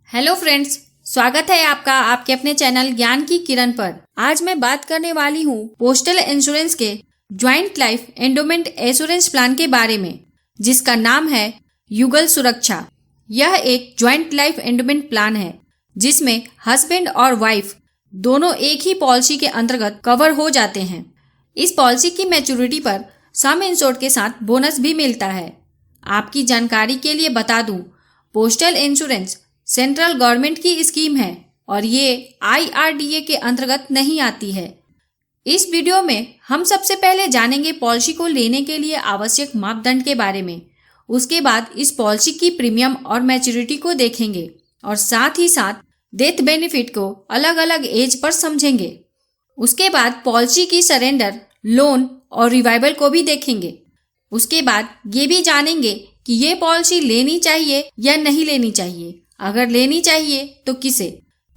Hello friends, स्वागत है आपका आपके अपने चैनल ज्ञान की किरण पर। आज मैं बात करने वाली हूँ पोस्टल इंश्योरेंस के joint life endowment assurance plan के बारे में, जिसका नाम है युगल सुरक्षा। यह एक ज्वाइंट लाइफ एंडोमेंट प्लान है जिसमें हस्बैंड और वाइफ दोनों एक ही पॉलिसी के अंतर्गत कवर हो जाते हैं। इस पॉलिसी की मैच्योरिटी पर सम इंश्योर्ड के साथ बोनस भी मिलता है। आपकी जानकारी के लिए बता दूं, पोस्टल इंश्योरेंस सेंट्रल गवर्नमेंट की स्कीम है और ये IRDA के अंतर्गत नहीं आती है। इस वीडियो में हम सबसे पहले जानेंगे पॉलिसी को लेने के लिए आवश्यक मापदंड के बारे में। उसके बाद इस पॉलिसी की प्रीमियम और मैच्योरिटी को देखेंगे और साथ ही साथ डेथ बेनिफिट को अलग अलग एज पर समझेंगे। उसके बाद पॉलिसी की सरेंडर, लोन और रिवाइवल को भी देखेंगे। उसके बाद ये भी जानेंगे कि ये पॉलिसी लेनी चाहिए या नहीं लेनी चाहिए, अगर लेनी चाहिए तो किसे।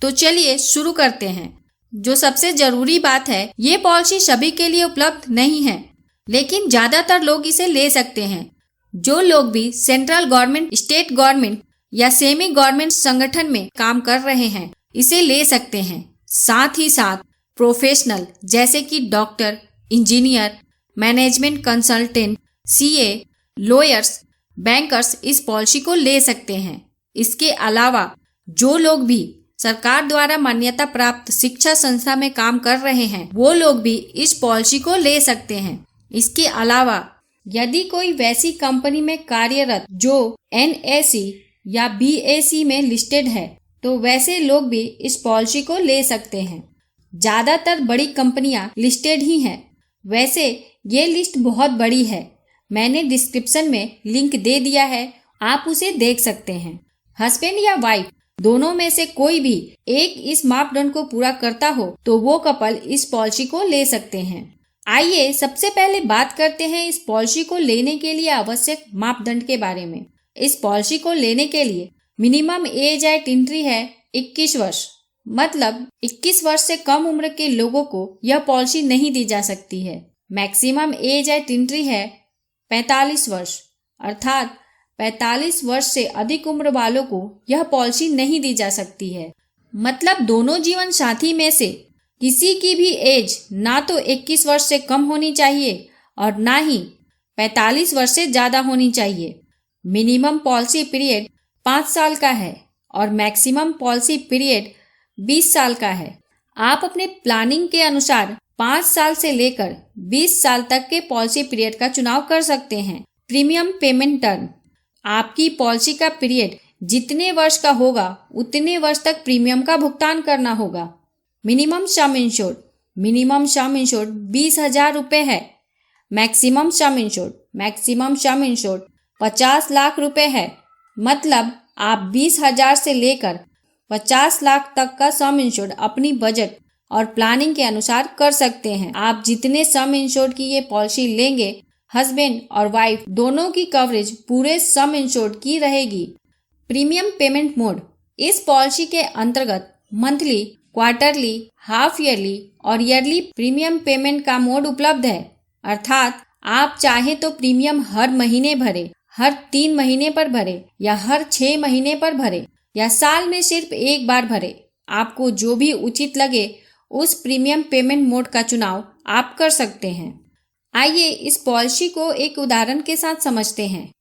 तो चलिए शुरू करते हैं। जो सबसे जरूरी बात है, ये पॉलिसी सभी के लिए उपलब्ध नहीं है, लेकिन ज्यादातर लोग इसे ले सकते हैं। जो लोग भी सेंट्रल गवर्नमेंट, स्टेट गवर्नमेंट या सेमी गवर्नमेंट संगठन में काम कर रहे हैं इसे ले सकते हैं। साथ ही साथ प्रोफेशनल जैसे कि doctor, engineer, management consultant, CA, lawyers, bankers इस पॉलिसी को ले सकते हैं। इसके अलावा जो लोग भी सरकार द्वारा मान्यता प्राप्त शिक्षा संस्था में काम कर रहे हैं वो लोग भी इस पॉलिसी को ले सकते हैं। इसके अलावा यदि कोई वैसी कंपनी में कार्यरत जो NAC या BAC में लिस्टेड है तो वैसे लोग भी इस पॉलिसी को ले सकते हैं। ज्यादातर बड़ी कंपनियां लिस्टेड ही हैं। वैसे ये लिस्ट बहुत बड़ी है, मैंने डिस्क्रिप्शन में लिंक दे दिया है, आप उसे देख सकते हैं। हस्बैंड या वाइफ दोनों में से कोई भी एक इस मापदंड को पूरा करता हो तो वो कपल इस पॉलिसी को ले सकते हैं। आइए सबसे पहले बात करते हैं इस पॉलिसी को लेने के लिए आवश्यक मापदंड के बारे में। इस पॉलिसी को लेने के लिए मिनिमम एज एट एंट्री है 21 वर्ष, मतलब 21 वर्ष से कम उम्र के लोगों को यह पॉलिसी नहीं दी जा सकती है। मैक्सिमम एज एट एंट्री है 45 वर्ष, अर्थात 45 वर्ष से अधिक उम्र वालों को यह पॉलिसी नहीं दी जा सकती है। मतलब दोनों जीवन साथी में से किसी की भी एज ना तो 21 वर्ष से कम होनी चाहिए और ना ही 45 वर्ष से ज्यादा होनी चाहिए। मिनिमम पॉलिसी पीरियड 5 साल का है और मैक्सिमम पॉलिसी पीरियड 20 साल का है। आप अपने प्लानिंग के अनुसार 5 साल से लेकर 20 साल तक के पॉलिसी पीरियड का चुनाव कर सकते हैं। प्रीमियम पेमेंट टर्म, आपकी पॉलिसी का पीरियड जितने वर्ष का होगा उतने वर्ष तक प्रीमियम का भुगतान करना होगा। मिनिमम सम इंश्योर्ड, मिनिमम सम इंश्योर्ड 20,000 रुपये है। मैक्सिमम सम इंश्योर्ड 50 लाख रुपए है। मतलब आप 20,000 से लेकर 50 लाख तक का सम इंश्योर्ड अपनी बजट और प्लानिंग के अनुसार कर सकते हैं। आप जितने सम इंश्योर्ड की ये पॉलिसी लेंगे, हस्बैंड और वाइफ दोनों की कवरेज पूरे सम इंश्योर्ड की रहेगी। प्रीमियम पेमेंट मोड, इस पॉलिसी के अंतर्गत मंथली, क्वार्टरली, हाफ ईयरली और ईयरली प्रीमियम पेमेंट का मोड उपलब्ध है। अर्थात आप चाहे तो प्रीमियम हर महीने भरे, हर 3 महीने पर भरे या हर 6 महीने पर भरे या साल में सिर्फ एक बार भरे। आपको जो भी उचित लगे उस प्रीमियम पेमेंट मोड का चुनाव आप कर सकते हैं। आइए इस पॉलिसी को एक उदाहरण के साथ समझते हैं।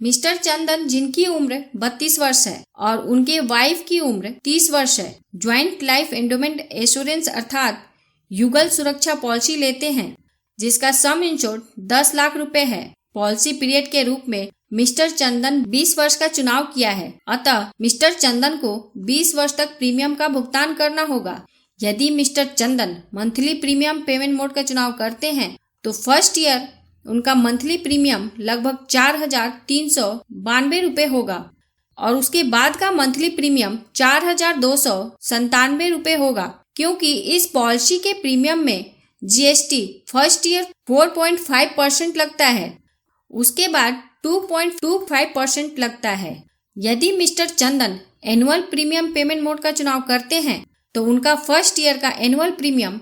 मिस्टर चंदन, जिनकी उम्र 32 वर्ष है और उनके वाइफ की उम्र 30 वर्ष है, ज्वाइंट लाइफ एंडोमेंट एश्योरेंस अर्थात युगल सुरक्षा पॉलिसी लेते हैं, जिसका सम इंश्योर्ड 10 लाख रुपए है। पॉलिसी पीरियड के रूप में मिस्टर चंदन 20 वर्ष का चुनाव किया है, अतः मिस्टर चंदन को 20 वर्ष तक प्रीमियम का भुगतान करना होगा। यदि मिस्टर चंदन मंथली प्रीमियम पेमेंट मोड का चुनाव करते हैं तो फर्स्ट ईयर उनका मंथली प्रीमियम लगभग 4,392 रुपये होगा और उसके बाद का मंथली प्रीमियम 4,297 रुपये होगा, क्योंकि इस पॉलिसी के प्रीमियम में GST फर्स्ट ईयर 4.5% लगता है, उसके बाद 2.25% लगता है। यदि मिस्टर चंदन एनुअल प्रीमियम पेमेंट मोड का चुनाव करते हैं तो उनका फर्स्ट ईयर का एनुअल प्रीमियम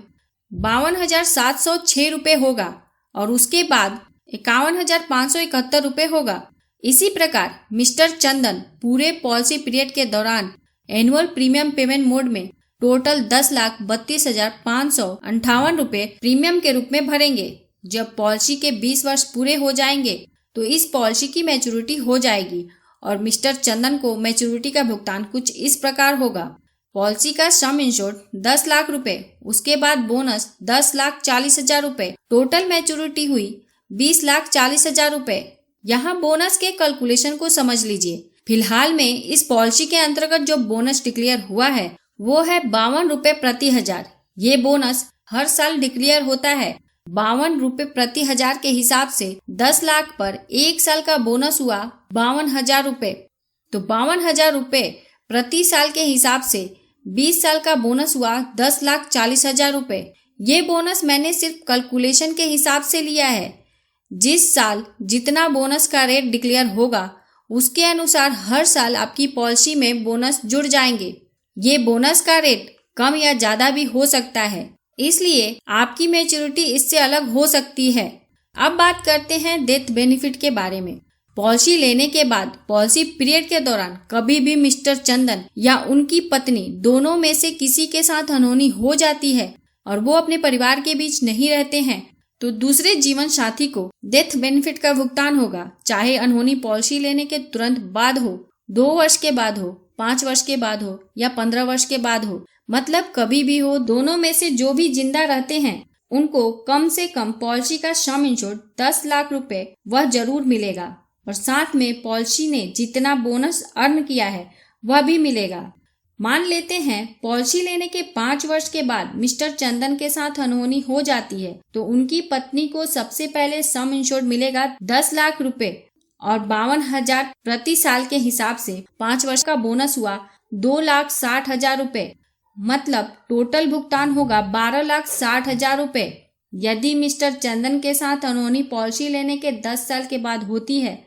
52,706 रुपये होगा और उसके बाद 51,571 रुपये होगा। इसी प्रकार मिस्टर चंदन पूरे पॉलिसी पीरियड के दौरान एनुअल प्रीमियम पेमेंट मोड में टोटल 10,32,558 रुपए प्रीमियम के रूप में भरेंगे। जब पॉलिसी के 20 वर्ष पूरे हो जाएंगे तो इस पॉलिसी की मैच्योरिटी हो जाएगी और मिस्टर चंदन को मैच्योरिटी का भुगतान कुछ इस प्रकार होगा। पॉलिसी का सम इंश्योर्ड 10 लाख रुपए, उसके बाद बोनस 10,40,000 रुपए, टोटल मैच्योरिटी हुई 20,40,000 रुपए। यहाँ बोनस के कैलकुलेशन को समझ लीजिए। फिलहाल में इस पॉलिसी के अंतर्गत जो बोनस डिक्लेयर हुआ है वो है 52 रुपए प्रति हजार। ये बोनस हर साल डिक्लेयर होता है। 52 रुपए प्रति हजार के हिसाब से 10 लाख पर एक साल का बोनस हुआ 52,000 रुपए। तो 52,000 रुपए प्रति साल के हिसाब से 20 साल का बोनस हुआ 10,40,000 रुपए। ये बोनस मैंने सिर्फ कैलकुलेशन के हिसाब से लिया है। जिस साल जितना बोनस का रेट डिक्लेयर होगा उसके अनुसार हर साल आपकी पॉलिसी में बोनस जुड़ जाएंगे। ये बोनस का रेट कम या ज्यादा भी हो सकता है, इसलिए आपकी मैच्योरिटी इससे अलग हो सकती है। अब बात करते हैं डेथ बेनिफिट के बारे में। पॉलिसी लेने के बाद पॉलिसी पीरियड के दौरान कभी भी मिस्टर चंदन या उनकी पत्नी दोनों में से किसी के साथ अनहोनी हो जाती है और वो अपने परिवार के बीच नहीं रहते हैं तो दूसरे जीवन साथी को डेथ बेनिफिट का भुगतान होगा, चाहे अनहोनी पॉलिसी लेने के तुरंत बाद हो, 2 वर्ष के बाद हो, 5 वर्ष के बाद हो या 15 वर्ष के बाद हो, मतलब कभी भी हो। दोनों में से जो भी जिंदा रहते हैं उनको कम से कम पॉलिसी का सम इंश्योर्ड 10 लाख रुपए वह जरूर मिलेगा और साथ में पॉलिसी ने जितना बोनस अर्न किया है वह भी मिलेगा। मान लेते हैं पॉलिसी लेने के 5 वर्ष के बाद मिस्टर चंदन के साथ अनहोनी हो जाती है तो उनकी पत्नी को सबसे पहले सम इंश्योर्ड मिलेगा 10 लाख रुपए और 52,000 प्रति साल के हिसाब से 5 वर्ष का बोनस हुआ 2,60,000 रुपए, मतलब टोटल भुगतान होगा 12,60,000 रुपए। यदि मिस्टर चंदन के साथ अनहोनी पॉलिसी लेने के 10 साल के बाद होती है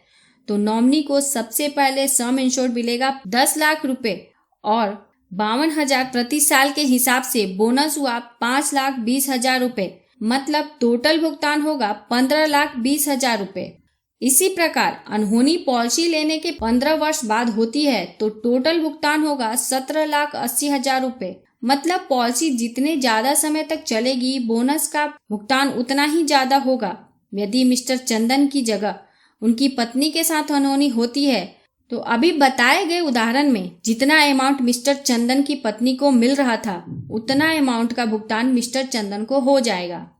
तो नॉमिनी को सबसे पहले सम इंश्योर्ड मिलेगा 10 लाख रुपए और 52,000 प्रति साल के हिसाब से बोनस हुआ 5,20,000 रुपए, मतलब टोटल भुगतान होगा 15,20,000 रुपए। इसी प्रकार अनहोनी पॉलिसी लेने के 15 वर्ष बाद होती है तो टोटल भुगतान होगा 17,80,000 रुपए, मतलब पॉलिसी जितने ज्यादा समय तक चलेगी बोनस का भुगतान उतना ही ज्यादा होगा। यदि मिस्टर चंदन की जगह उनकी पत्नी के साथ अनहोनी होती है तो अभी बताए गए उदाहरण में जितना अमाउंट मिस्टर चंदन की पत्नी को मिल रहा था उतना अमाउंट का भुगतान मिस्टर चंदन को हो जाएगा।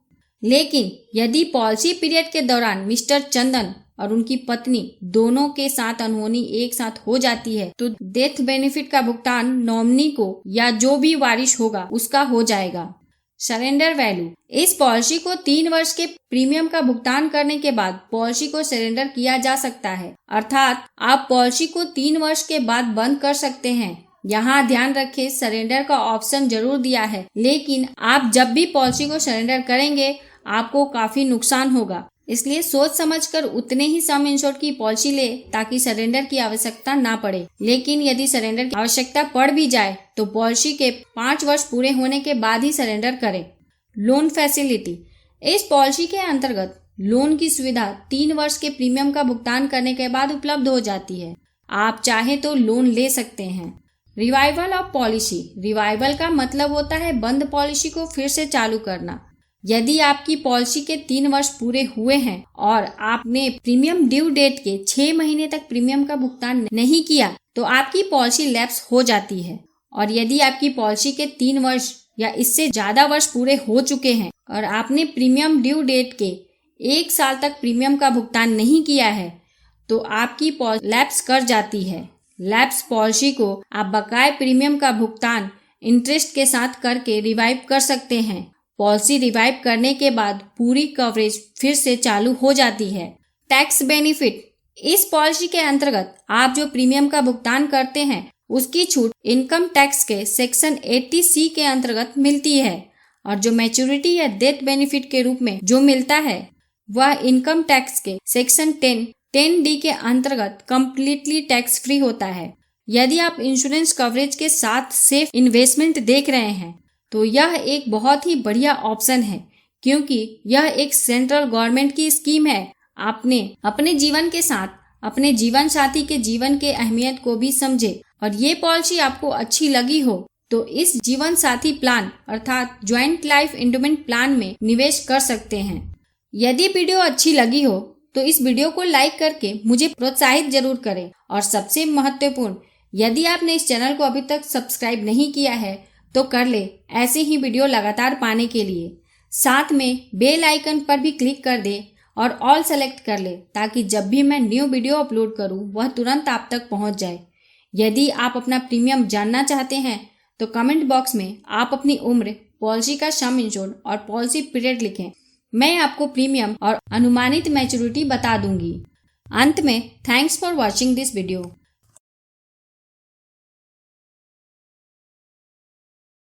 लेकिन यदि पॉलिसी पीरियड के दौरान मिस्टर चंदन और उनकी पत्नी दोनों के साथ अनहोनी एक साथ हो जाती है तो डेथ बेनिफिट का भुगतान नॉमिनी को या जो भी वारिश होगा उसका हो जाएगा। सरेंडर वैल्यू, इस पॉलिसी को 3 वर्ष के प्रीमियम का भुगतान करने के बाद पॉलिसी को सरेंडर किया जा सकता है, अर्थात आप पॉलिसी को 3 वर्ष के बाद बंद कर सकते हैं। यहाँ ध्यान रखें सरेंडर का ऑप्शन जरूर दिया है, लेकिन आप जब भी पॉलिसी को सरेंडर करेंगे आपको काफी नुकसान होगा, इसलिए सोच समझकर उतने ही सम इंश्योर्ड की पॉलिसी ले ताकि सरेंडर की आवश्यकता ना पड़े। लेकिन यदि सरेंडर की आवश्यकता पड़ भी जाए तो पॉलिसी के 5 वर्ष पूरे होने के बाद ही सरेंडर करें। लोन फैसिलिटी, इस पॉलिसी के अंतर्गत लोन की सुविधा 3 वर्ष के प्रीमियम का भुगतान करने के बाद उपलब्ध हो जाती है। आप चाहे तो लोन ले सकते हैं। रिवाइवल ऑफ पॉलिसी, रिवाइवल का मतलब होता है बंद पॉलिसी को फिर से चालू करना। यदि आपकी पॉलिसी के 3 वर्ष पूरे हुए हैं और आपने प्रीमियम ड्यू डेट के 6 महीने तक प्रीमियम का भुगतान नहीं किया तो आपकी पॉलिसी लैप्स हो जाती है। और यदि आपकी पॉलिसी के 3 वर्ष या इससे ज्यादा वर्ष पूरे हो चुके हैं और आपने प्रीमियम ड्यू डेट के 1 साल तक प्रीमियम का भुगतान नहीं किया है तो आपकी पॉलिसी लैप्स कर जाती है। लैप्स पॉलिसी को आप बकाये प्रीमियम का भुगतान इंटरेस्ट के साथ करके रिवाइव कर सकते हैं। पॉलिसी रिवाइव करने के बाद पूरी कवरेज फिर से चालू हो जाती है। टैक्स बेनिफिट, इस पॉलिसी के अंतर्गत आप जो प्रीमियम का भुगतान करते हैं उसकी छूट इनकम टैक्स के सेक्शन 80C के अंतर्गत मिलती है और जो मैच्योरिटी या डेथ बेनिफिट के रूप में जो मिलता है वह इनकम टैक्स के सेक्शन 10D के अंतर्गत कम्प्लीटली टैक्स फ्री होता है। यदि आप इंश्योरेंस कवरेज के साथ सेफ इन्वेस्टमेंट देख रहे हैं तो यह एक बहुत ही बढ़िया ऑप्शन है, क्योंकि यह एक सेंट्रल गवर्नमेंट की स्कीम है। आपने अपने जीवन के साथ अपने जीवन साथी के जीवन के अहमियत को भी समझे। और ये पॉलिसी आपको अच्छी लगी हो तो इस जीवन साथी प्लान अर्थात ज्वाइंट लाइफ एंडोमेंट प्लान में निवेश कर सकते हैं। यदि वीडियो अच्छी लगी हो तो इस वीडियो को लाइक करके मुझे प्रोत्साहित जरूर करें। और सबसे महत्वपूर्ण, यदि आपने इस चैनल को अभी तक सब्सक्राइब नहीं किया है तो कर ले ऐसे ही वीडियो लगातार पाने के लिए। साथ में बेल आइकन पर भी क्लिक कर दे और ऑल सेलेक्ट कर ले ताकि जब भी मैं न्यू वीडियो अपलोड करूं वह तुरंत आप तक पहुंच जाए। यदि आप अपना प्रीमियम जानना चाहते हैं तो कमेंट बॉक्स में आप अपनी उम्र, पॉलिसी का सम इंश्योर्ड और पॉलिसी पीरियड लिखें। मैं आपको प्रीमियम और अनुमानित मैच्योरिटी बता दूंगी। अंत में thanks for watching this video.